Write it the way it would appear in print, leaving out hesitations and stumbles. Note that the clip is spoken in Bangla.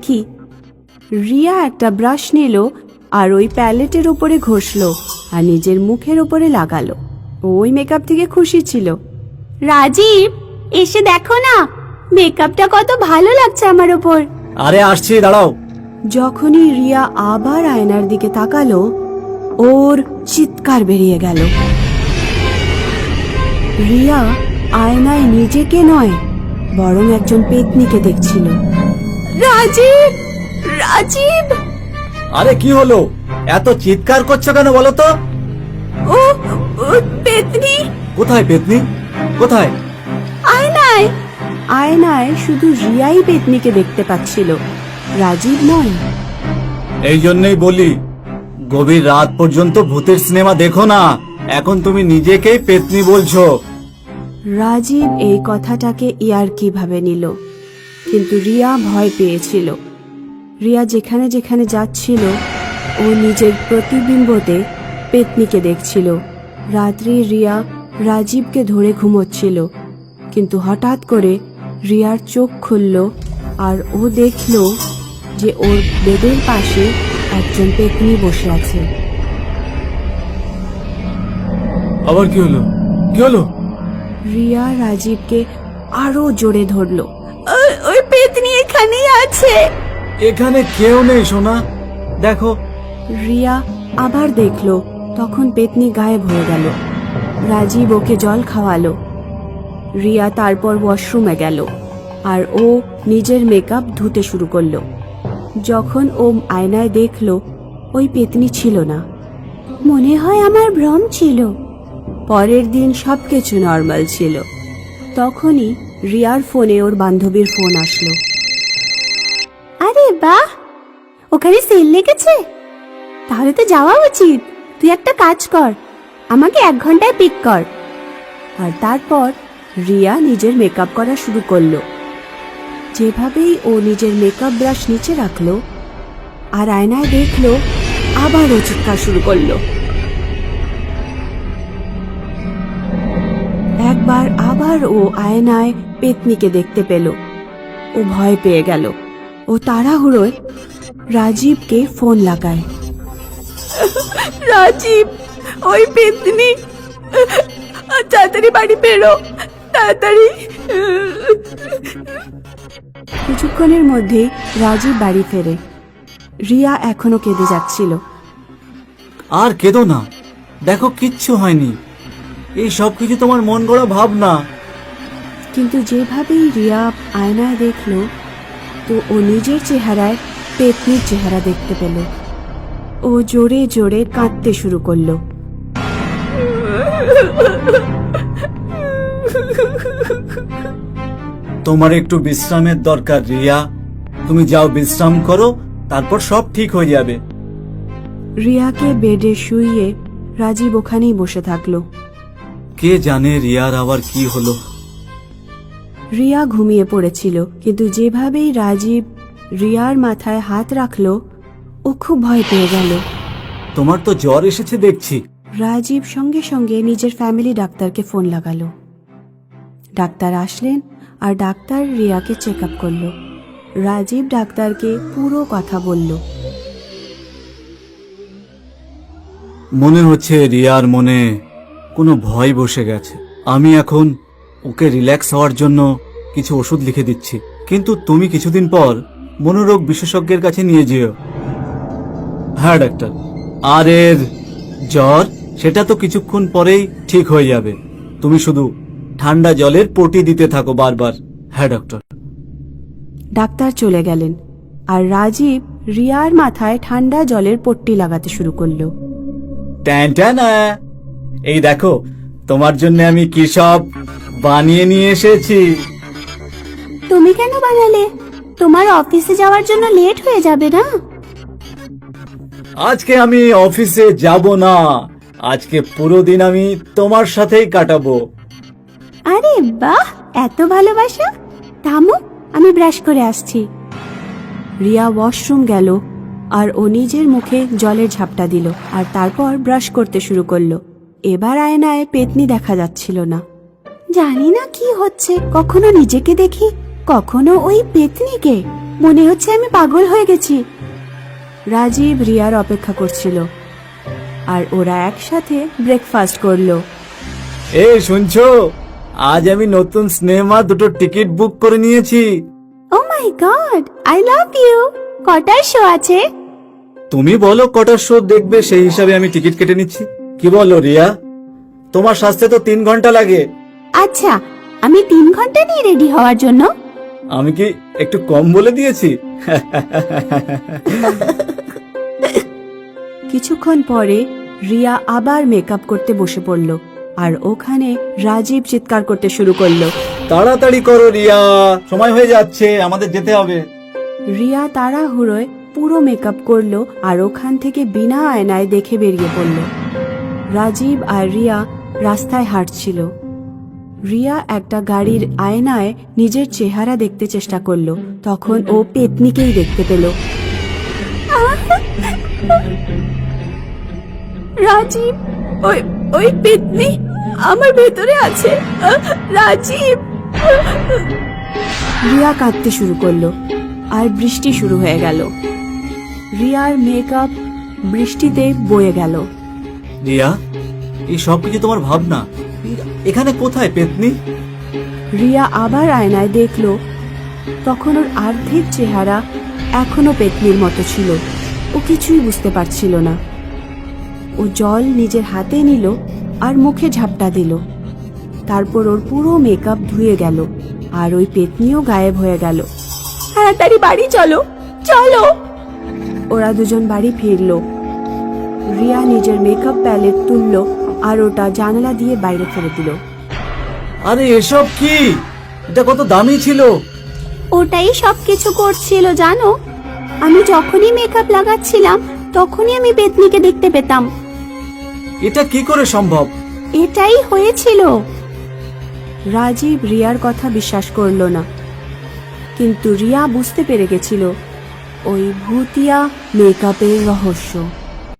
কি? রিয়া একটা ব্রাশ নিল আর ওই প্যালেটের উপরে ঘষলো আর নিজের মুখের উপরে লাগালো। ওই মেকআপ থেকে খুশি ছিল। রাজীব, এসে দেখো না, মেকআপটা কত ভালো লাগছে আমার উপর। আরে আসছি, দাঁড়াও। যখনই রিয়া আবার আয়নার দিকে তাকালো, ওর চিৎকার বেরিয়ে গেল। রিয়া আয়নায় নিজেকে নয়, বরং একজন পেতনিকে দেখছিল। রাজীব, রাজীব! আরে কি হলো? এত চিৎকার করছো কেন বলো তো? ও পেতনি! কোথায় পেতনি? কোথায়? আয়নায়। আয়নায় শুধু রিয়াই পেতনিকে দেখতে পাচ্ছিল, রাজীব নয়। এই জন্যই বলি, গভীর রাত পর্যন্ত ভূতের সিনেমা দেখো না। এখন তুমি নিজেকেই পেতনি বলছো। রাজীব এই কথাটাকে ইয়ার্কি ভাবে নিল, কিন্তু রিয়া ভয় পেয়েছিল। রিয়া যেখানে যেখানে যাচ্ছিল, ও নিজের প্রতিবিম্বতে পেতনিকে দেখছিল। রাত্রি রিয়া রাজীবকে ধরে ঘুমোচ্ছিল, কিন্তু হঠাৎ করে রিয়ার চোখ খুলল আর ও দেখল যে ওর বেডের পাশে একজন পেতনি বসে আছে। আবার কি হলো? কি হলো? রিয়া রাজীবকে আরো জোরে ধরলো। ওই পেতনি এখানেই আছে। এখানে কেউ নেই সোনা, দেখো। রিয়া আবার দেখলো, তখন পেতনি গায়েব হয়ে গেল। রাজীব ওকে জল খাওয়ালো। রিয়া তারপর ওয়াশরুমে গেল আর ও নিজের মেকআপ ধুতে শুরু করলো। যখন ও আয়নায় দেখলো, ওই পেতনি ছিল না। মনে হয় আমার ভ্রম ছিল। পরের দিন সবকিছু নর্মাল ছিল। তখনই রিয়ার ফোনে ওর বান্ধবীর ফোন আসলো। আরে বাহ, ওখানে সেল লেগেছে, তাহলে তো যাওয়া উচিত। তুই একটা কাজ কর, আমাকে 1 ঘন্টায় পিক কর। আর তারপর রিয়া নিজের মেকআপ করা শুরু করলো। যেভাবেই ও নিজের মেকআপ ব্রাশ নিচে রাখলো আর আয়নায় দেখলো, আবার ও চিৎকার শুরু করলো। একবার আবার ও আয়নায় পেতনিকে দেখতে পেল। ও ভয় পেয়ে গেল। ও তাড়াহুড়োয় রাজীবকে ফোন লাগায়। রাজীব, ওই পেতনি, তাড়াতাড়ি বাড়ি ফেরো, তাড়াতাড়ি। কিছুক্ষণের মধ্যে রাজীব বাড়ি ফেরে। রিয়া এখনো কেঁদে যাচ্ছিল। আর কেঁদো না, দেখো কিচ্ছু হয়নি। এই সব কিছু তোমার মন গড়া ভাবনা। কিন্তু যেভাবেই রিয়া আয়নায় দেখলো, তো ও নিজের চেহারায় পেতনির চেহারা দেখতে পেল। ও জোরে জোরে কাঁদতে শুরু করলো। তোমার একটু বিশ্রামের দরকার রিয়া। তুমি যাও, বিশ্রাম করো, তারপর সব ঠিক হয়ে যাবে। রিয়াকে বেডে শুইয়ে রাজীব ওখানেই বসে থাকলো। কে জানে রিয়ার আবার কি হলো। রিয়া ঘুমিয়ে পড়েছিল, কিন্তু যেভাবেই রাজীব রিয়ার মাথায় হাত রাখলো, ও খুব ভয় পেয়ে গেল। তোমার তো জ্বর এসেছে দেখছি। রাজীব সঙ্গে সঙ্গে নিজের ফ্যামিলি ডাক্তারকে ফোন লাগালো। ডাক্তার আসলেন আর ডাক্তার রিয়াকে চেক আপ করলো। রাজীব ডাক্তারকে পুরো কথা বলল। মনে হচ্ছে রিয়ার মনে কোনো ভয় বসে গেছে। আমি এখন ওকে রিল্যাক্স হওয়ার জন্য কিছু ওষুধ লিখে দিচ্ছি, কিন্তু তুমি কিছুদিন পর মনোরোগ বিশেষজ্ঞের কাছে নিয়ে যেও। হ্যাঁ ডাক্তার। আর এর জ্বর, সেটা তো কিছুক্ষণ পরেই ঠিক হয়ে যাবে। তুমি শুধু ঠান্ডা জলের পটি দিতে থাকো বারবার। হ্যাঁ ডক্টর। ডাক্তার চলে গেলেন আর রাজীব রিয়ার মাথায় ঠান্ডা জলের পট্টি লাগাতে শুরু করলো। ট্যান্টানা, এই দেখো তোমার জন্য আমি কি সব বানিয়ে নিয়ে এসেছি। তুমি কেন বানালে? তোমার অফিসে যাওয়ার জন্য লেট হয়ে যাবে না? আজকে আমি অফিসে যাব না, আজকে পুরো দিন আমি তোমার সাথেই কাটাবো। আরে বাহ, এত ভালোবাসা। থামো, আমি ব্রাশ করে আসছি। রিয়া ওয়াশরুম গেল আর ও নিজের মুখে জলের ঝাপটা দিল আর তারপর ব্রাশ করতে শুরু করলো। এবার আয়নায় পেতনি দেখা যাচ্ছিল না। জানি না কি হচ্ছে, কখনো নিজেকে দেখি, কখনো ওই পেতনিকে। মনে হচ্ছে আমি পাগল হয়ে গেছি। রাজীব রিয়ার অপেক্ষা করছিল আর ওরা একসাথে ব্রেকফাস্ট করলো। এই শুনছো, আজ আমি নতুন সিনেমা দুটো টিকিট বুক করে নিয়েছি। ও মাই গড, আই লাভ ইউ। কটার শো আছে? তুমি বলো কটার শো দেখবে, সেই হিসাবে আমি টিকিট কেটে নিচ্ছি। কি বলো রিয়া? তোমার সাজতে তো 3 ঘন্টা লাগে। আচ্ছা, আমি 3 ঘন্টা নিয়ে রেডি হওয়ার জন্য? আমি কি একটু কম বলে দিয়েছি? কিছুক্ষণ পরে রিয়া আবার মেকআপ করতে বসে পড়ল আর ওখানে রাজীব চিৎকার করতে শুরু করলো। তাড়াতাড়ি করো রিয়া, সময় হয়ে যাচ্ছে, আমাদের যেতে হবে। রিয়া তাড়াহুড়োয় পুরো মেকআপ করলো আর ওখান থেকে বিনা আয়নায় দেখে বেরিয়ে পড়ল। রাজীব আর রিয়া রাস্তায় হাঁটছিল। রিয়া একটা গাড়ির আয়নায় নিজের চেহারা দেখতে চেষ্টা করলো, তখন ও পেতনিকেই দেখতে পেল। রাজীব, ওই ওই পেতনি আমার ভেতরে আছে। রাজীব! রিয়া কাঁদতে শুরু করলো আর বৃষ্টি শুরু হয়ে গেল। রিয়ার মেকআপ বৃষ্টিতে বয়ে গেল। রিয়া, এই সব কিছু তোমার ভাবনা? এখানে কোথায় পেতনি? রিয়া আবার আয়নায় দেখলো, তখন ওর অর্ধেক চেহারা এখনো পেতনির মতো ছিল। ও কিছুই বুঝতে পারছিল না। ও জল নিজের হাতে নিল আর মুখে ঝাপটা দিল। তারপর ওর পুরো মেকআপ ধুয়ে গেল আর ওই পেতনিও গায়েব হয়ে গেল। তাড়াতাড়ি বাড়ি চলো, চলো। ওরা দুজন বাড়ি ফিরলো। রিয়া নিজের মেকআপ প্যালেট তুললো আর ওটা জানালা দিয়ে বাইরে ফেলে দিল। আরে এসব কি? এটা কত দামি ছিল। ওটাই সবকিছু করছিল জানো। আমি যখনই মেকআপ লাগাচ্ছিলাম তখনই আমি পেতনিকে দেখতে পেতাম। এটা কি করে সম্ভব? এটাই হয়েছিল। রাজীব রিয়ার কথা বিশ্বাস করলো না, কিন্তু রিয়া বুঝতে পেরে গেছিল ওই ভূতিয়া মেকআপের রহস্য।